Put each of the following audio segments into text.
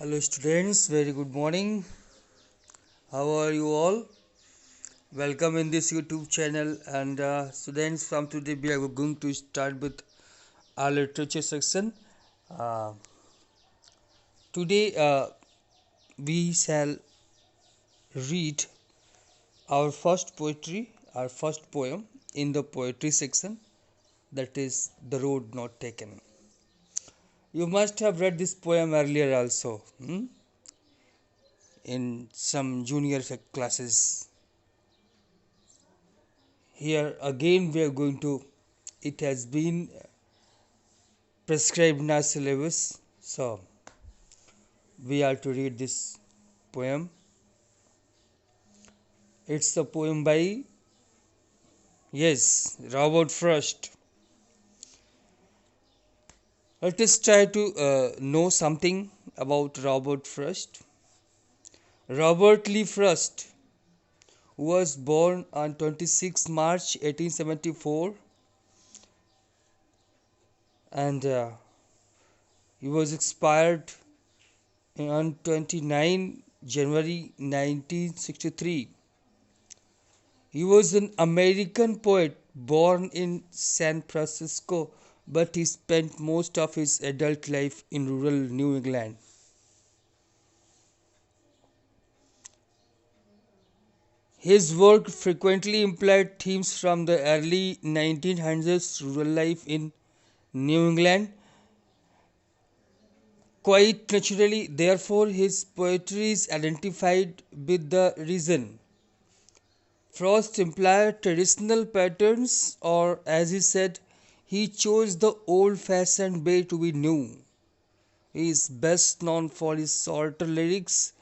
Hello students, very good morning. How are you all? Welcome in this YouTube channel and students, from today we are going to start with our literature section. Uh, today we shall read our first poetry, our first poem in the poetry section, that is The Road Not Taken. You must have read this poem earlier also, in some junior classes. Here again we are going to, it has been prescribed in our syllabus, so we are to read this poem. It's a poem by, yes, Robert Frost. Let us try to know something about Robert Frost. Robert Lee Frost was born on 26 March 1874 and he was expired on 29 January 1963. He was an American poet born in San Francisco, but he spent most of his adult life in rural New England. His work frequently implied themes from the early 1900s rural life in New England. Quite naturally, therefore, his poetry is identified with the region. Frost implied traditional patterns, or as he said, he chose the old fashioned way to be new. He is best known for his shorter lyrics.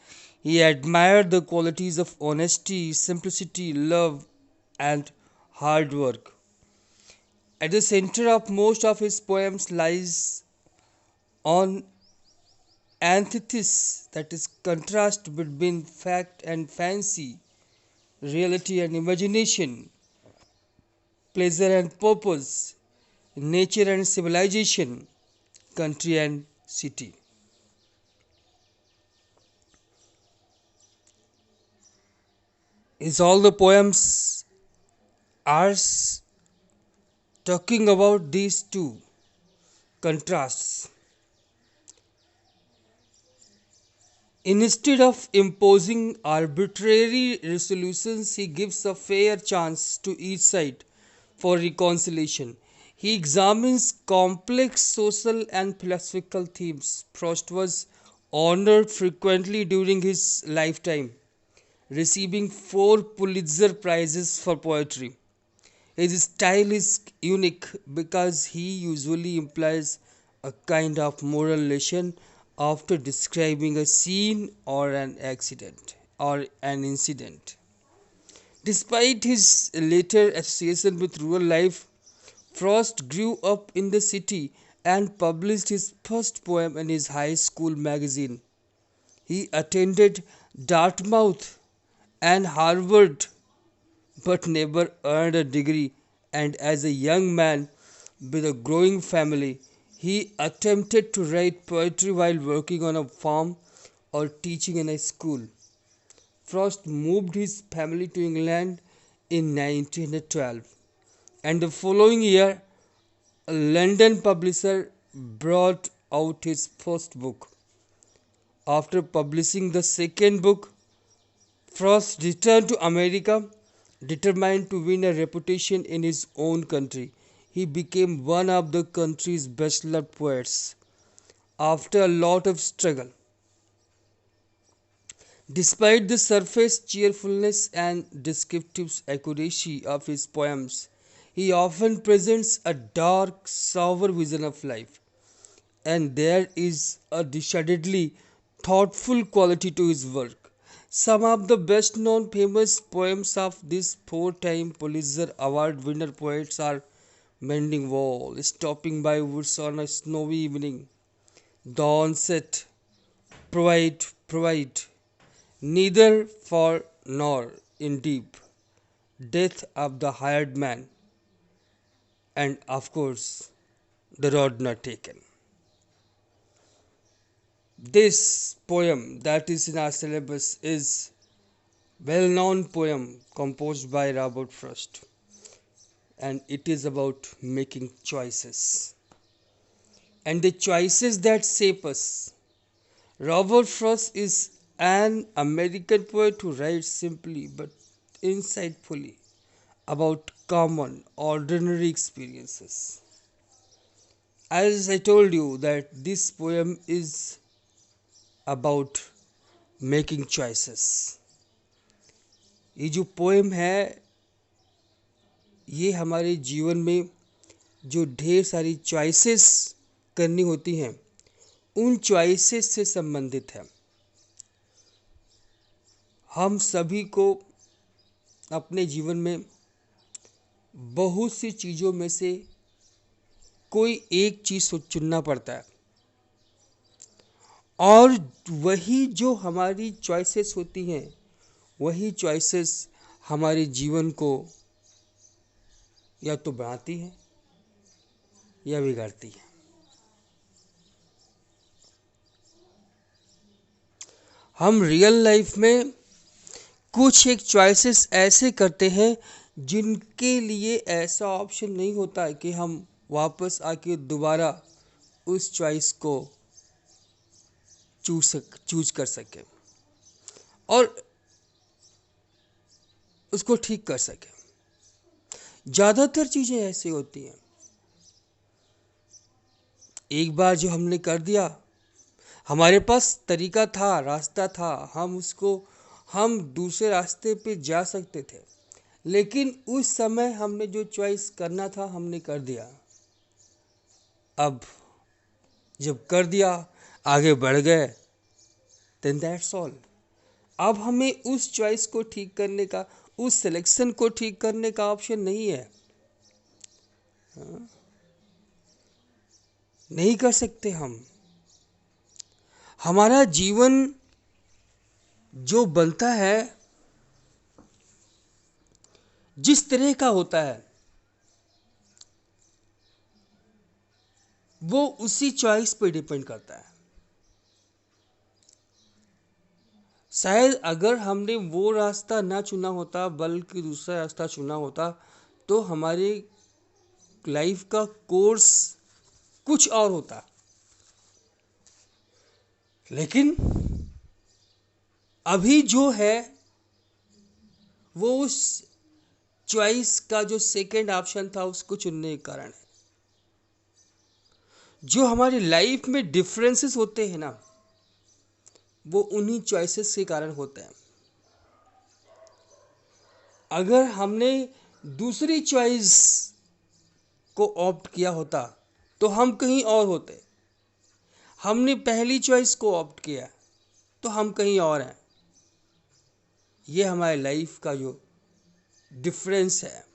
He admired the qualities of honesty, simplicity, love, and hard work. At the center of most of his poems lies on antithesis, that is, contrast between fact and fancy, reality and imagination, pleasure and purpose, nature and civilization, country and city. His all the poems are talking about these two contrasts. Instead of imposing arbitrary resolutions, he gives a fair chance to each side for reconciliation. He examines complex social and philosophical themes. Frost was honored frequently during his lifetime, receiving 4 Pulitzer Prizes for poetry. His style is unique because he usually implies a kind of moral lesson after describing a scene or an accident or an incident. Despite his later association with rural life, Frost grew up in the city and published his first poem in his high school magazine. He attended Dartmouth and Harvard but never earned a degree, and as a young man with a growing family, he attempted to write poetry while working on a farm or teaching in a school. Frost moved his family to England in 1912, and the following year, a London publisher brought out his first book. After publishing the second book, Frost returned to America, determined to win a reputation in his own country. He became one of the country's best-loved poets after a lot of struggle. Despite the surface cheerfulness and descriptive accuracy of his poems, he often presents a dark, sober vision of life, and there is a decidedly thoughtful quality to his work. Some of the best known famous poems of this 4 time Pulitzer Award winner poets are Mending Wall, Stopping by Woods on a Snowy Evening, Dawn Set, Provide, Neither for nor in Deep, Death of the Hired Man, and of course, The Road Not Taken. This poem that is in our syllabus is well-known poem composed by Robert Frost, and it is about making choices and the choices that shape us. Robert Frost is an American poet who writes simply but insightfully about common, ordinary experiences. As I told you that this poem is about making choices. ये जो poem है ये हमारे जीवन में जो ढेर सारी चॉइसेस करनी होती हैं उन चॉइसेस से संबंधित है। हम सभी को अपने जीवन में बहुत सी चीज़ों में से कोई एक चीज़ चुनना पड़ता है और वही जो हमारी चॉइसेस होती हैं वही चॉइसेस हमारे जीवन को या तो बढ़ाती हैं या बिगाड़ती हैं। हम रियल लाइफ में कुछ एक चॉइसेस ऐसे करते हैं जिनके लिए ऐसा ऑप्शन नहीं होता है कि हम वापस आके दोबारा उस चॉइस को चूज कर सकें और उसको ठीक कर सकें। ज़्यादातर चीज़ें ऐसी होती हैं, एक बार जो हमने कर दिया, हमारे पास तरीका था, रास्ता था, हम दूसरे रास्ते पे जा सकते थे, लेकिन उस समय हमने जो चॉइस करना था हमने कर दिया। अब जब कर दिया, आगे बढ़ गए, देन दैट्स ऑल। अब हमें उस चॉइस को ठीक करने का, उस सिलेक्शन को ठीक करने का ऑप्शन नहीं है। नहीं कर सकते हम। हमारा जीवन जो बनता है जिस तरह का होता है वो उसी चॉइस पे डिपेंड करता है। शायद अगर हमने वो रास्ता ना चुना होता बल्कि दूसरा रास्ता चुना होता तो हमारे लाइफ का कोर्स कुछ और होता, लेकिन अभी जो है वो उस चॉइस का जो सेकंड ऑप्शन था उसको चुनने के कारण है। जो हमारी लाइफ में डिफरेंसेस होते हैं ना वो उन्हीं चॉइसेस के कारण होते हैं। अगर हमने दूसरी चॉइस को ऑप्ट किया होता तो हम कहीं और होते। हमने पहली चॉइस को ऑप्ट किया तो हम कहीं और हैं। ये हमारे लाइफ का जो डिफरेंस है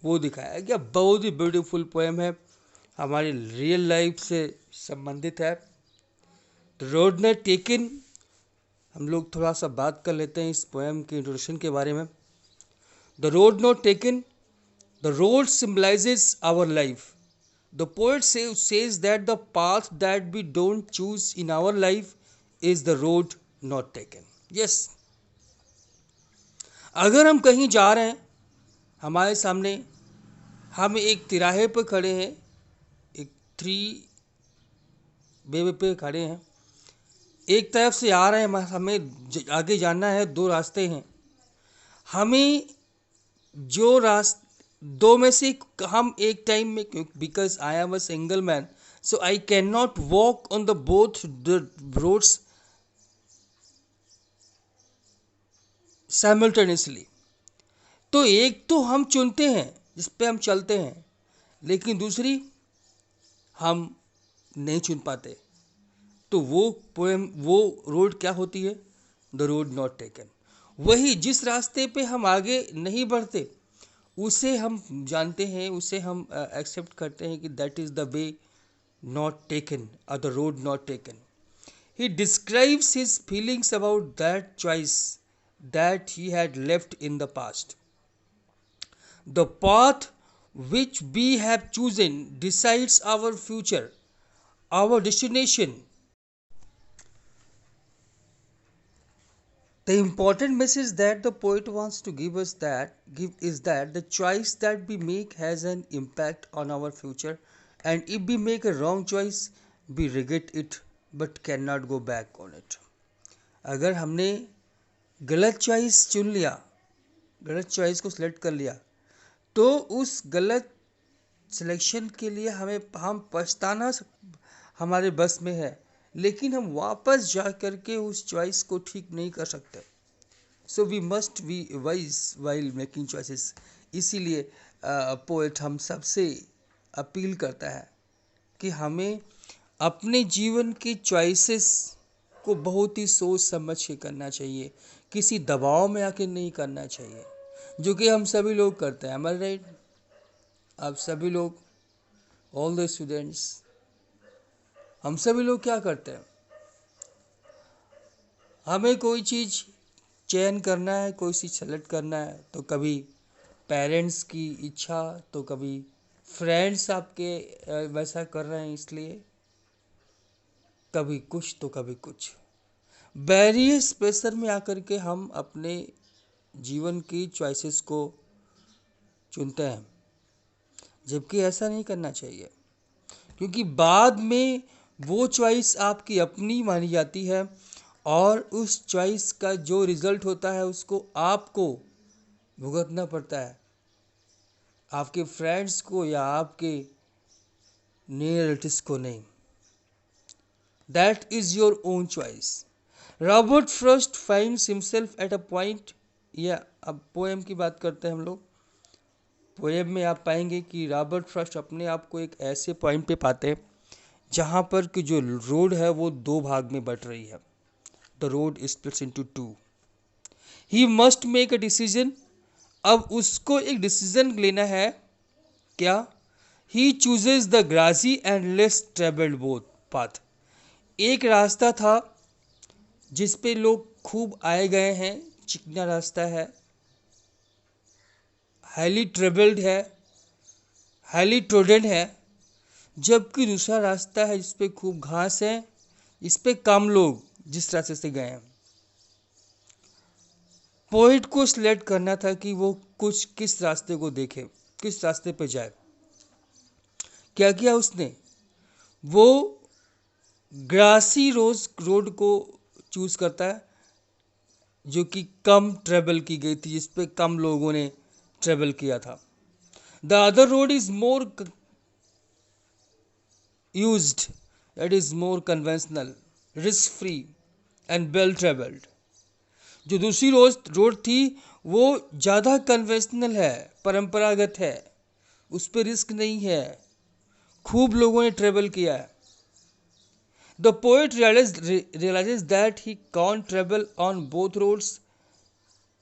वो दिखाया गया। बहुत ही ब्यूटीफुल पोएम है, हमारी रियल लाइफ से संबंधित है। द रोड नॉट टेकन, हम लोग थोड़ा सा बात कर लेते हैं इस पोएम के इंट्रोडक्शन के बारे में। The road not taken, the road symbolizes our life. The poet says that the path that we don't choose in our life is the road not taken. Yes, अगर हम कहीं जा रहे हैं, हमारे सामने हम एक तिराहे पर खड़े हैं, एक थ्री वे पे खड़े हैं, एक तरफ से आ रहे हैं, हमें आगे जाना है, दो रास्ते हैं, हमें जो रास्ते दो में से हम एक टाइम में, because I am a single man so I can not walk on the both the roads simultaneously. तो एक तो हम चुनते हैं जिस पे हम चलते हैं, लेकिन दूसरी हम नहीं चुन पाते। तो वो पोएम, वो रोड क्या होती है? The road not taken. वही जिस रास्ते पे हम आगे नहीं बढ़ते उसे हम जानते हैं, उसे हम एक्सेप्ट करते हैं कि that is the way not taken और the road not taken. He describes his feelings about that choice that he had left in the past. The path which we have chosen decides our future, our destination, The important message that the poet wants to give us that give is that the choice that we make has an impact on our future, and if we make a wrong choice, we regret it but cannot go back on it. अगर हमने गलत choice चुन लिया, गलत choice को select कर लिया, तो उस गलत सिलेक्शन के लिए हम पछताना हमारे बस में है, लेकिन हम वापस जा करके उस चॉइस को ठीक नहीं कर सकते. So we must be wise while making choices. इसीलिए पोएट हम सबसे अपील करता है कि हमें अपने जीवन की चॉइसेस को बहुत ही सोच समझ के करना चाहिए, किसी दबाव में आके नहीं करना चाहिए, जो कि हम सभी लोग करते हैं. एम आई राइट? आप सभी लोग, ऑल द स्टूडेंट्स, हम सभी लोग क्या करते हैं? हमें कोई चीज़ चयन करना है, कोई चीज़ सेलेक्ट करना है, तो कभी पेरेंट्स की इच्छा, तो कभी फ्रेंड्स आपके वैसा कर रहे हैं इसलिए, कभी कुछ तो कभी कुछ. वेरियस प्रेशर में आकर के हम अपने जीवन की चॉइसेस को चुनते हैं, जबकि ऐसा नहीं करना चाहिए, क्योंकि बाद में वो चॉइस आपकी अपनी मानी जाती है और उस चॉइस का जो रिजल्ट होता है उसको आपको भुगतना पड़ता है, आपके फ्रेंड्स को या आपके नियर रिलेटिव्स को नहीं. That is your own choice. Robert Frost finds himself at a point. या अब पोएम की बात करते हैं हम लोग. पोएम में आप पाएंगे कि रॉबर्ट फ्रॉस्ट अपने आप को एक ऐसे पॉइंट पे पाते हैं जहाँ पर कि जो रोड है वो दो भाग में बट रही है. The road splits into two. He must make a decision. अब उसको एक डिसीजन लेना है. क्या? He chooses the grassy and less travelled both path. एक रास्ता था जिस पे लोग खूब आए गए हैं, चिकना रास्ता है, हाईली ट्रेवल्ड है, हाईली ट्रोडन है, जबकि दूसरा रास्ता है जिस पे खूब घास है, इस पे कम लोग जिस रास्ते से गए हैं. पोइट को सिलेक्ट करना था कि वो कुछ किस रास्ते को देखे, किस रास्ते पे जाए. क्या किया उसने? वो ग्रासी रोड को चूज करता है, जो कि कम ट्रेवल की गई थी, जिस पे कम लोगों ने ट्रेवल किया था. The other road is more used, that is more conventional, risk free and well travelled. जो दूसरी रोड थी वो ज़्यादा कन्वेंशनल है, परंपरागत है, उस पर रिस्क नहीं है, खूब लोगों ने ट्रेवल किया है. The poet realizes that he can't travel on both roads,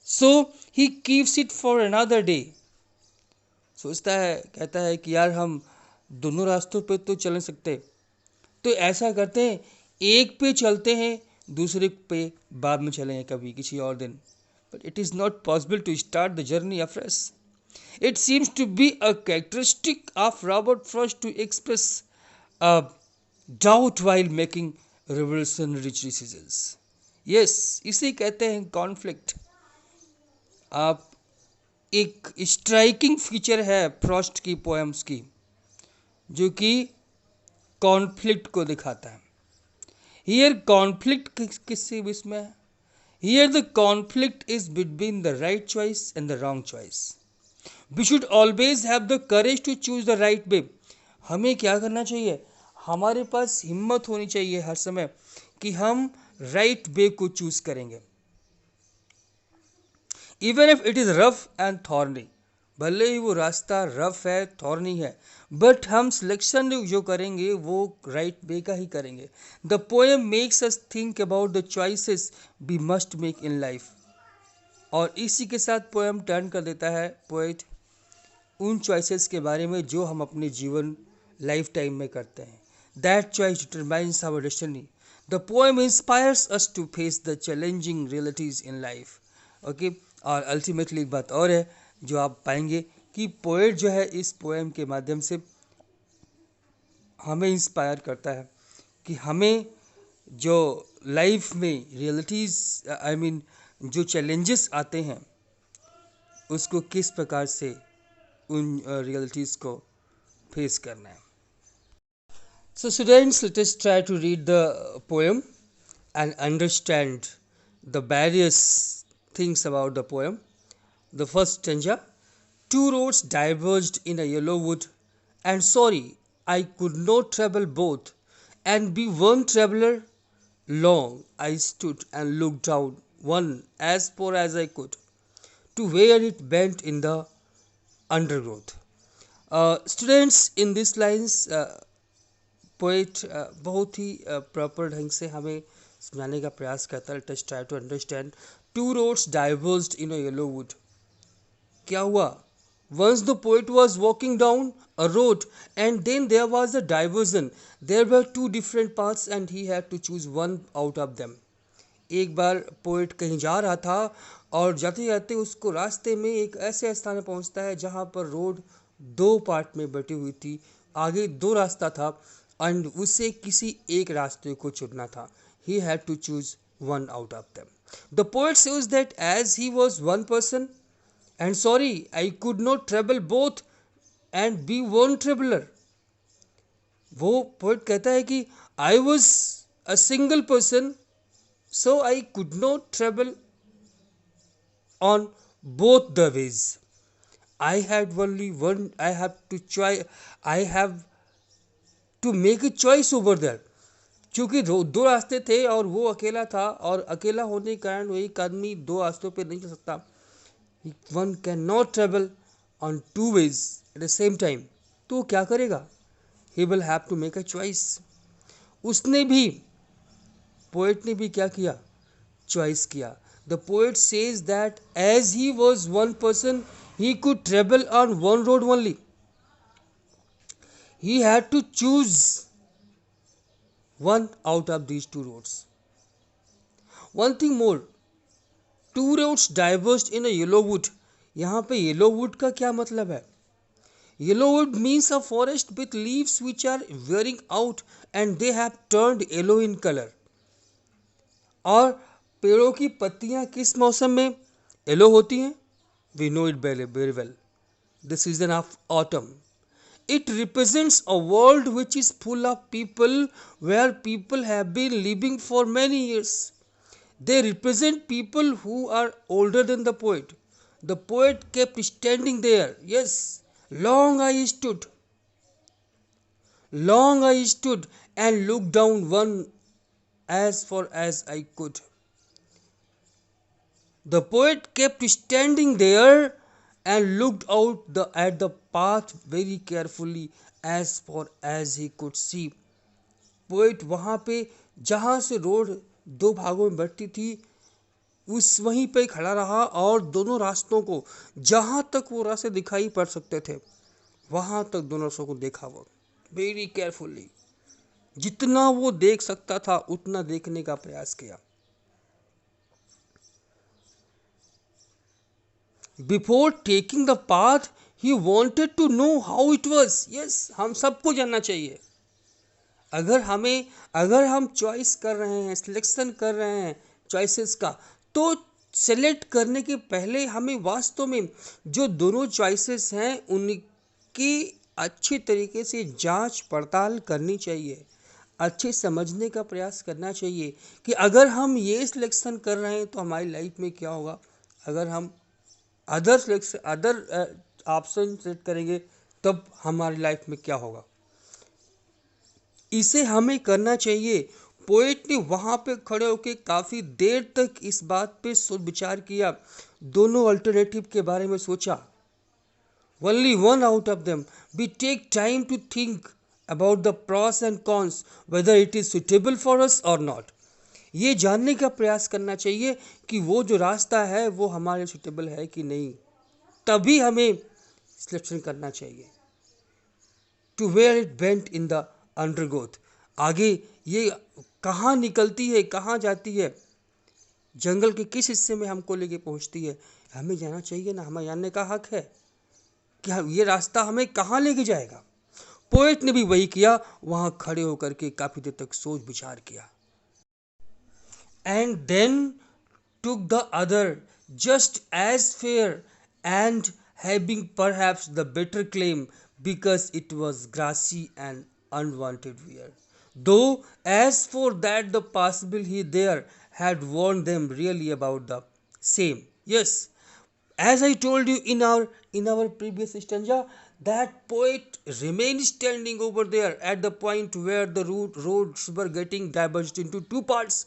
so he keeps it for another day. सोचता है, कहता है कि यार हम दोनों रास्तों पे तो चल नहीं सकते, तो ऐसा करते हैं एक पे चलते हैं, दूसरे पे बाद में चलेंगे कभी किसी और दिन. But it is not possible to start the journey afresh. It seems to be a characteristic of Robert Frost to express a doubt while making revolutionary decisions. Yes, इसे कहते हैं कॉन्फ्लिक्ट. आप एक स्ट्राइकिंग फीचर है Frost की poems की, जो कि कॉन्फ्लिक्ट को दिखाता है. हियर कॉन्फ्लिक्ट किससे बीच में है? Here the conflict is between the right choice and the wrong choice. We should always have the courage to choose the right way. हमें क्या करना चाहिए? हमारे पास हिम्मत होनी चाहिए हर समय कि हम राइट वे को चूज करेंगे, even if it is rough and thorny. भले ही वो रास्ता रफ है, थॉर्नी है, बट हम सिलेक्शन जो करेंगे वो राइट वे का ही करेंगे. The poem makes us think about the choices we must make in life. और इसी के साथ पोएम टर्न कर देता है पोएट उन चॉइसेस के बारे में जो हम अपने जीवन लाइफ टाइम में करते हैं. That choice determines our destiny. The poem inspires us to face the challenging realities in life. Okay. और अल्टीमेटली एक बात और है जो आप पाएंगे कि पोएट जो है इस पोएम के माध्यम से हमें इंस्पायर करता है कि हमें जो लाइफ में रियलिटीज़, आई मीन जो चैलेंजेस आते हैं उसको किस प्रकार से उन रियलिटीज़ को फेस करना है. So students, let us try to read the poem and understand the various things about the poem. The first stanza: two roads diverged in a yellow wood, and sorry, I could not travel both, and be one traveller. Long I stood and looked down one as far as I could, to where it bent in the undergrowth. Students, in these lines, poet बहुत ही proper ढंग से हमें समझाने का प्रयास करता है. Let us try to understand. Two roads diverged in a yellow wood. क्या हुआ? Once the poet was walking down a road and then there was a diversion. There were two different paths and he had to choose one out of them. एक बार poet कहीं जा रहा था और जाते जाते उसको रास्ते में एक ऐसे स्थान में पहुंचता है जहां पर रोड दो पार्ट में बटी हुई थी. आगे दो रास्ता था एंड उसे किसी एक रास्ते को चुनना था. He had to choose one out of them. The poet says that as he was one person, and sorry, I could not travel both and be one traveler. वो पोइट कहता है कि I was a single person, so I could not travel on both the ways. I had only one. I have to try. I have to make a choice over there. क्योंकि दो रास्ते थे और वो अकेला था और अकेला होने के कारण वो एक आदमी दो रास्तों पे नहीं चल सकता. One can not travel on two ways at the same time. तो वो क्या करेगा? He will have to make a choice. उसने भी, पोएट ने भी क्या किया? चॉइस किया. The poet says that as he was one person he could travel on one road only. He had to choose one out of these two roads. One thing more, two roads diverged in a yellow wood. यहाँ पे yellow wood का क्या मतलब है? Yellow wood means a forest with leaves which are wearing out and they have turned yellow in color. और पेड़ों की पत्तियां किस मौसम में येलो होती हैं? We know it very well. The season of autumn. It represents a world which is full of people where people have been living for many years. They represent people who are older than the poet. The poet kept standing there. Yes, long I stood and looked down one as far as I could. The poet kept standing there and looked out at the path very carefully as far as he could see. Poet वहाँ पे जहाँ से road दो भागों में बढ़ती थी उस वहीं पे खड़ा रहा और दोनों रास्तों को जहाँ तक वो रास्ते दिखाई पड़ सकते थे वहाँ तक दोनों रास्तों को देखा वो वेरी केयरफुली. जितना वो देख सकता था उतना देखने का प्रयास किया. Before taking the path, he wanted to know how it was. Yes, हम सबको जानना चाहिए. अगर हम चॉइस कर रहे हैं, सिलेक्शन कर रहे हैं चॉइसेस का, तो सेलेक्ट करने के पहले हमें वास्तव में जो दोनों चॉइसेस हैं उनकी अच्छी तरीके से जांच पड़ताल करनी चाहिए. अच्छे समझने का प्रयास करना चाहिए कि अगर हम ये सिलेक्शन कर रहे हैं तो हमारी लाइफ में क्या होगा. अगर हम अदर ऑप्शन सेट करेंगे तब हमारी लाइफ में क्या होगा. इसे हमें करना चाहिए. पोएट ने वहाँ पे खड़े होकर काफ़ी देर तक इस बात पे सोच विचार किया. दोनों अल्टरनेटिव के बारे में सोचा. Only one out of them. We take time to think about the pros and cons, whether it is suitable for us or not. ये जानने का प्रयास करना चाहिए कि वो जो रास्ता है वो हमारे सुटेबल है कि नहीं. तभी हमें सिलेक्शन करना चाहिए. To where it bent in the undergrowth. आगे ये कहाँ निकलती है, कहाँ जाती है, जंगल के किस हिस्से में हमको लेके पहुँचती है, हमें जाना चाहिए ना. हमें जानने का हक है कि ये रास्ता हमें कहाँ लेके जाएगा. पोएट ने भी वही किया. वहाँ खड़े होकर के काफ़ी देर तक सोच विचार किया. And then took the other, just as fair, and having perhaps the better claim, because it was grassy and unwanted wear. Though, as for that, the possible he there had warned them really about the same. Yes, as I told you in our previous stanza, that poet remained standing over there at the point where the roads were getting diverged into two parts.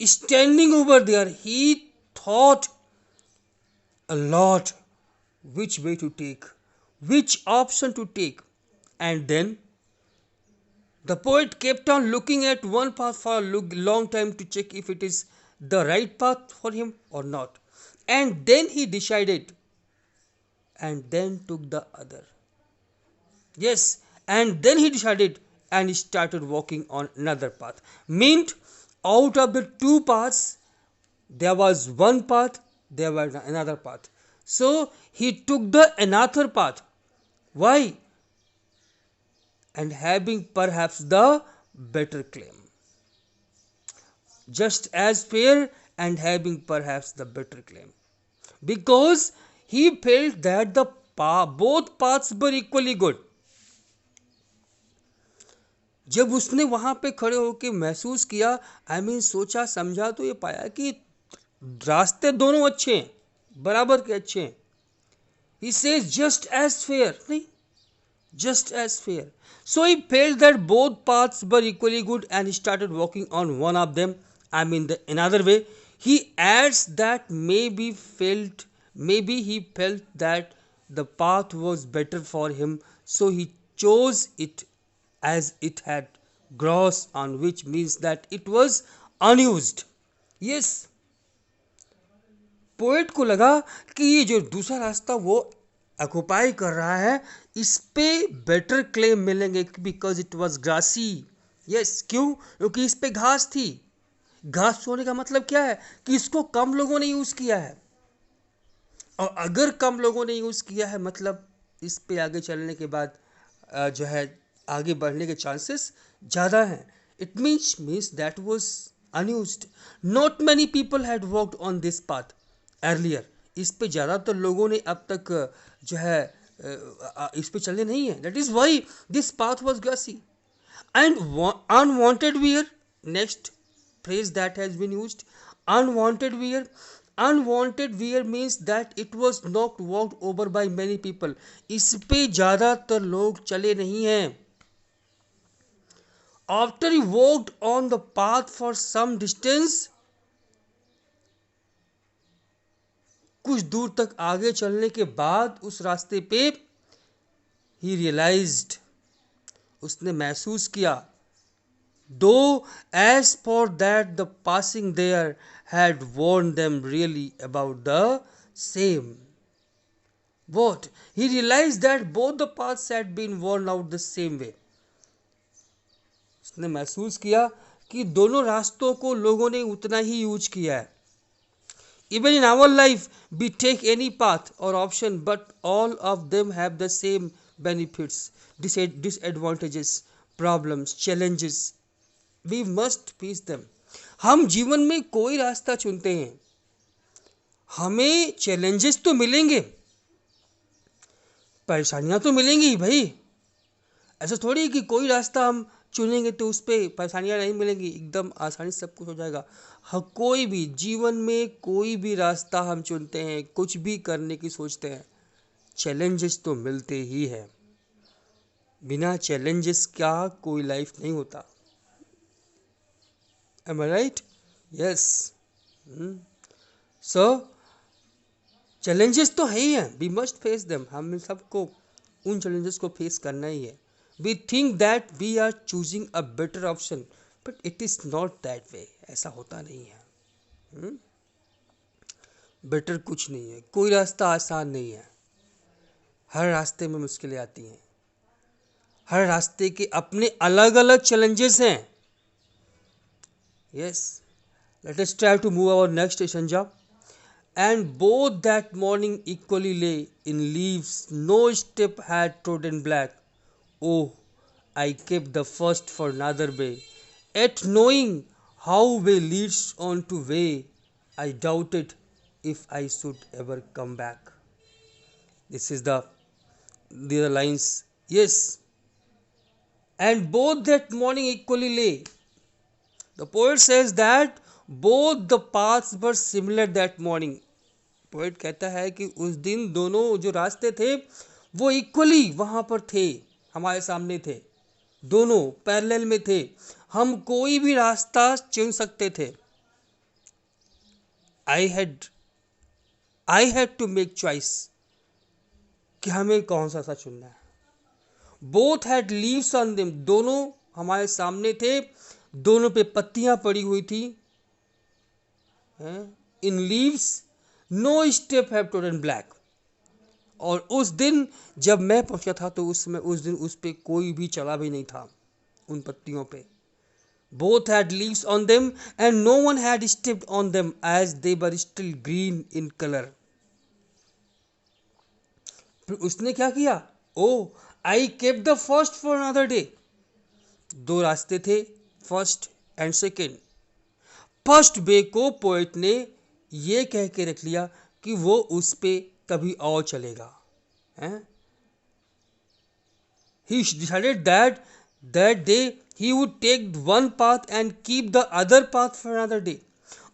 Standing over there, he thought a lot which way to take, which option to take, and then the poet kept on looking at one path for a long time to check if it is the right path for him or not. And then he decided and then took the other. Yes, and then he decided and he started walking on another path. Meant out of the two paths, there was one path, there was another path. So he took the another path. Why? And having perhaps the better claim. Just as fair and having perhaps the better claim. Because he felt that the both paths were equally good. जब उसने वहां पे खड़े होकर महसूस किया, I mean सोचा समझा, तो ये पाया कि रास्ते दोनों अच्छे हैं, बराबर के अच्छे हैं. He says just as fair, नहीं, just as fair. So he felt that both paths were equally good and he started walking on one of them. I mean the another way. He adds that maybe he felt that the path was better for him, so he chose it as it had grass on, which means that it was unused. Yes, poet को लगा कि ये जो दूसरा रास्ता वो occupy कर रहा है, इस पे बेटर क्लेम मिलेंगे because it was grassy. Yes, क्यों? क्योंकि इस पे घास थी. घास होने का मतलब क्या है कि इसको कम लोगों ने यूज किया है, और अगर कम लोगों ने यूज किया है मतलब इस पे आगे चलने के बाद जो है आगे बढ़ने के चांसेस ज़्यादा हैं. It means that was unused. Not many people had walked on this path earlier. इस पे ज़्यादातर लोगों ने अब तक जो है इस पे चले नहीं है. That is why this path was grassy and unwanted wear. Next phrase that has been used, unwanted wear. Unwanted wear means that it was not walked over by many people. इस पे ज़्यादातर लोग चले नहीं हैं. After he walked on the path for some distance, कुछ दूर तक आगे चलने के बाद उस रास्ते पे he realized, उसने महसूस किया, though as for that the passing there had warned them really about the same. What? He realized that both the paths had been worn out the same way. उसने महसूस किया कि दोनों रास्तों को लोगों ने उतना ही यूज किया है. Even in our life, we take any path or option, but all of them have the same benefits, disadvantages, problems, challenges. We must face them. हम जीवन में कोई रास्ता चुनते हैं, हमें चैलेंजेस तो मिलेंगे, परेशानियां तो मिलेंगी ही भाई. ऐसा थोड़ी कि कोई रास्ता हम चुनेंगे तो उस पर परेशानियां नहीं मिलेंगी, एकदम आसानी से सब कुछ हो जाएगा. हाँ, कोई भी जीवन में कोई भी रास्ता हम चुनते हैं, कुछ भी करने की सोचते हैं, चैलेंजेस तो मिलते ही हैं. बिना चैलेंजेस का कोई लाइफ नहीं होता. Am I right? Yes. So challenges तो है ही हैं. We must face them. हम सबको उन challenges को face करना ही है. We think that we are choosing a better option, but it is not that way. ऐसा होता नहीं है. बेटर कुछ नहीं है. कोई रास्ता आसान नहीं है. हर रास्ते में मुश्किलें आती हैं. हर रास्ते के अपने अलग अलग challenges हैं. Yes, let us try to move our next stanza. And both that morning equally lay in leaves, no step had trodden black. Oh, I kept the first for another way. Yet knowing how way leads on to way, I doubted if I should ever come back. This is the lines. Yes, and both that morning equally lay. The poet says that both the paths were similar that morning. Poet कहता है कि उस दिन दोनों जो रास्ते थे वो इक्वली वहां पर थे, हमारे सामने थे, दोनों पैरेलल में थे, हम कोई भी रास्ता चुन सकते थे. I had to make choice कि हमें कौन सा चुनना है. Both had leaves on them, दोनों हमारे सामने थे, दोनों पे पत्तियां पड़ी हुई थी. In leaves no step have turn black. और उस दिन जब मैं पहुंचा था तो उस दिन उस पे कोई भी चला भी नहीं था उन पत्तियों पे. Both had leaves on them and no one had stepped on them as they were still green in color. फिर उसने क्या किया? Oh, I kept the first for another day. दो रास्ते थे, first and second. First way को poet ने ये कह के रख लिया कि वो उस पे कभी और चलेगा. He decided that day he would take one path and keep the other path for another day.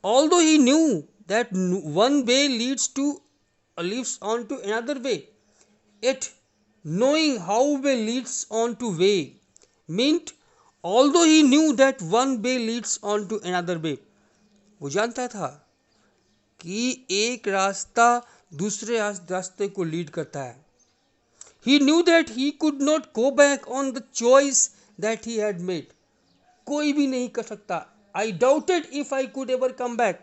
Although he knew that one way leads on to another way, yet knowing how way leads on to way meant although he knew that one way leads on to another way, वो जानता था कि एक रास्ता दूसरे रास्ते को lead करता है. He knew that he could not go back on the choice that he had made. कोई भी नहीं कर सकता. I doubted if I could ever come back.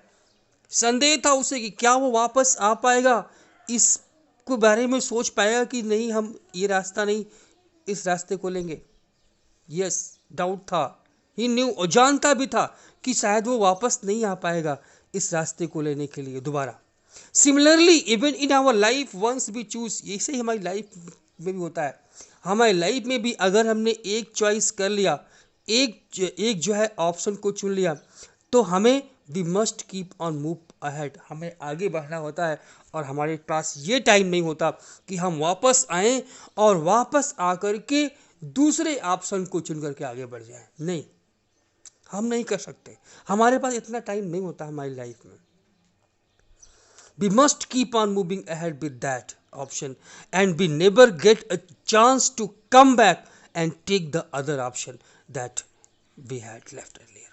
संदेह था उसे कि क्या वो वापस आ पाएगा, इस को बारे में सोच पाएगा कि नहीं, हम ये रास्ता नहीं, इस रास्ते को लेंगे. यस, डाउट था. ही न्यू, और जानता भी था कि शायद वो वापस नहीं आ पाएगा इस रास्ते को लेने के लिए दोबारा. Similarly even in our life once we choose, ऐसे ही हमारी लाइफ में भी होता है. हमारी लाइफ में भी अगर हमने एक चॉइस कर लिया, एक जो है ऑप्शन को चुन लिया, तो हमें we must keep on move ahead, हमें आगे बढ़ना होता है. और हमारे पास ये टाइम नहीं होता कि हम वापस आएं और वापस आकर के दूसरे ऑप्शन को चुन करके आगे बढ़ जाएं. नहीं, हम नहीं कर सकते, हमारे पास इतना टाइम नहीं होता हमारी लाइफ में. We must keep on moving ahead with that option and we never get a chance to come back and take the other option that we had left earlier.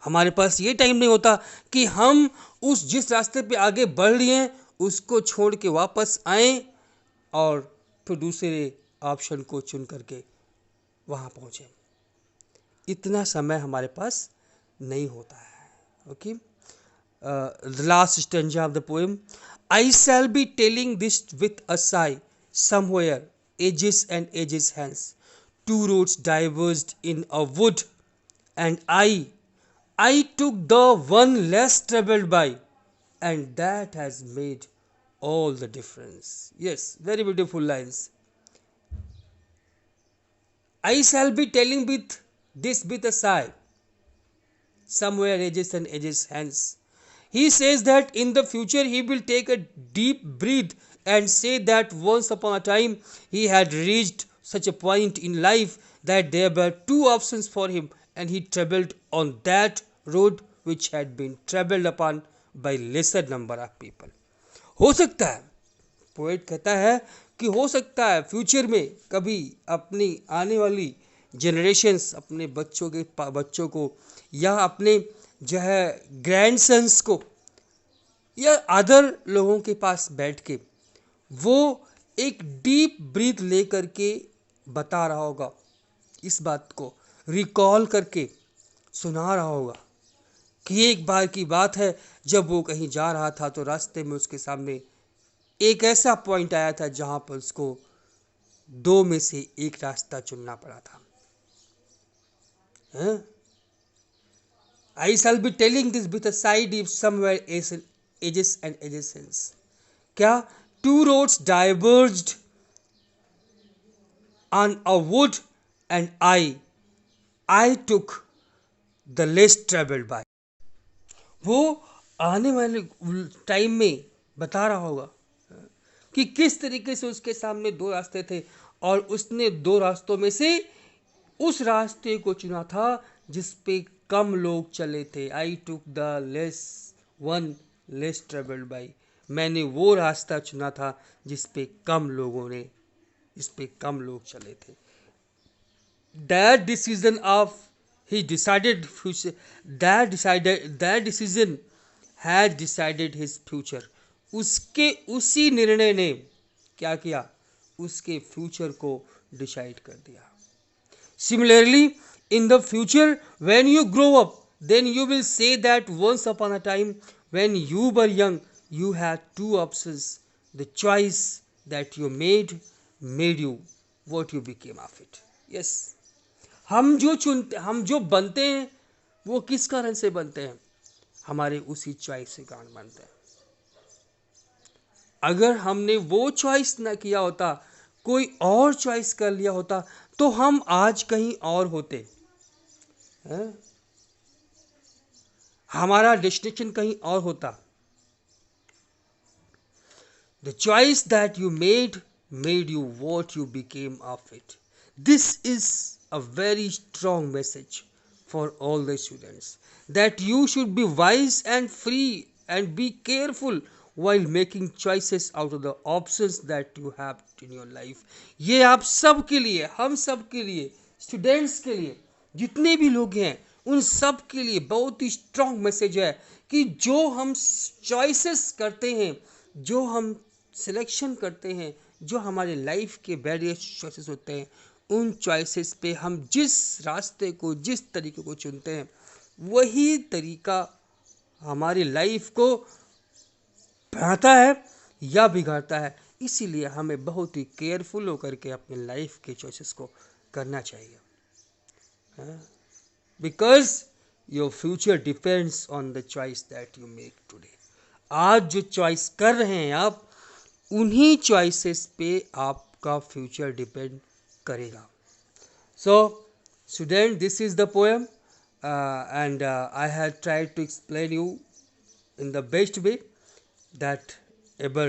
हमारे पास ये टाइम नहीं होता कि हम उस जिस रास्ते पे आगे बढ़ रहे हैं उसको छोड़ के वापस आएं और फिर दूसरे ऑप्शन को चुन करके वहाँ पहुँचें. इतना समय हमारे पास नहीं होता है. Okay, the last stanza of the poem. I shall be telling this with a sigh, somewhere ages and ages hence, two roads diverged in a wood, and I took the one less traveled by, and that has made all the difference. Yes, very beautiful lines. I shall be telling this with a sigh, somewhere ages and ages hence. He says that in the future he will take a deep breath and say that once upon a time he had reached such a point in life that there were two options for him and he travelled on that road which had been travelled upon by lesser number of people. हो सकता है, poet कहता है कि हो सकता है future में कभी अपनी आने वाली जनरेशन्स, अपने बच्चों को या अपने जो है ग्रैंडसन्स को या अदर लोगों के पास बैठ के वो एक डीप ब्रीथ ले करके बता रहा होगा, इस बात को रिकॉल करके सुना रहा होगा कि एक बार की बात है जब वो कहीं जा रहा था तो रास्ते में उसके सामने एक ऐसा पॉइंट आया था जहां पर उसको दो में से एक रास्ता चुनना पड़ा था. I shall be telling this with a side if somewhere ages and ages hence. क्या? Two roads diverged on a wood and I took the less traveled by. वो आने वाले टाइम में बता रहा होगा कि किस तरीके से उसके सामने दो रास्ते थे और उसने दो रास्तों में से उस रास्ते को चुना था जिस पे कम लोग चले थे। I took the less one less travelled by. मैंने वो रास्ता चुना था जिस पे कम लोगों ने, इस पे कम लोग चले थे। That decision of he decided future, that decision had decided his future। उसके उसी निर्णय ने क्या किया, उसके फ्यूचर को डिसाइड कर दिया। Similarly, in the future, when you grow up, then you will say that once upon a time, when you were young, you had two options. The choice that you made you what you became of it. Yes. हम जो बनते हैं वो किस कारण से बनते हैं, हमारे उसी चॉइस के कारण बनते हैं। अगर हमने वो चॉइस ना किया होता, कोई और चॉइस कर लिया होता, तो हम आज कहीं और होते हैं, हमारा डेस्टिनेशन कहीं और होता। The choice that you made you what you became of it. This is a very strong message for all the students, that you should be wise and free and be careful while making choices out of the options that you have in your life। ये आप सब के लिए, हम सब के लिए, students के लिए, जितने भी लोग हैं उन सब के लिए बहुत ही स्ट्रॉन्ग मैसेज है कि जो हम चॉइसेस करते हैं, जो हम सिलेक्शन करते हैं, जो हमारे लाइफ के वेरियस चॉइसेस होते हैं, उन चॉइसेस पे हम जिस रास्ते को, जिस तरीके को चुनते हैं, वही तरीका हमारी लाइफ को बढ़ाता है या बिगाड़ता है। इसीलिए हमें बहुत ही केयरफुल होकर के अपने लाइफ के चॉइसेस को करना चाहिए, because your future depends on the choice that you make today. आज जो चॉइस कर रहे हैं आप, उन्हीं चॉइसेस पे आपका फ्यूचर डिपेंड करेगा। So student, this is the poem, and I have tried to explain you in the best way that ever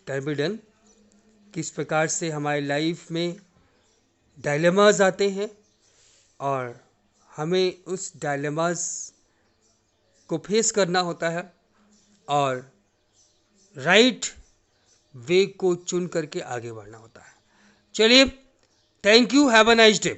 can be done। किस प्रकार से हमारी लाइफ में डायलेमास आते हैं और हमें उस डायलेमास को फेस करना होता है और राइट वे को चुन करके आगे बढ़ना होता है। चलिए, thank you, have a nice day.